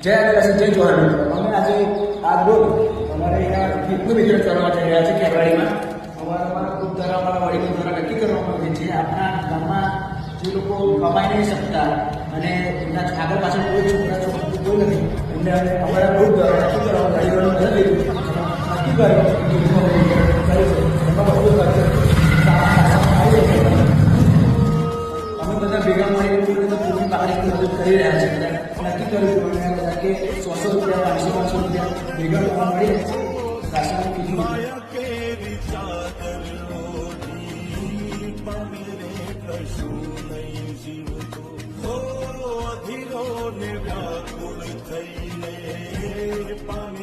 જય આદિવાસી જય જોહાર મિત્રો. અમે આજે આ રોજ અમારે અહીંયા ગીતનું વિતરણ કરવા જઈ રહ્યા છે કેરવાડીમાં. અમારા ગ્રુપ દ્વારા અમારા વડીલો દ્વારા નક્કી કરવામાં આવે છે આપણા ગામમાં જે લોકો કમાઈ નહીં શકતા અને એમના આગળ પાછળ કોઈ છોકરા છોકરી કોઈ નથી એમને અમારા ગ્રુપ દ્વારા નક્કી કરવામાં વડીલોને મદદ લીધું નક્કી કર્યું એમાં બધું અમે બધા ભેગા મળીને પૂરી પાકડીની મદદ કરી રહ્યા છે. નક્કી કર્યું કે 100 રૂપિયા 500 રૂપિયા ભેગા કરવા મળીને રાશન કીધું. અધીરો ને વ્યાકુળ થઈને પામી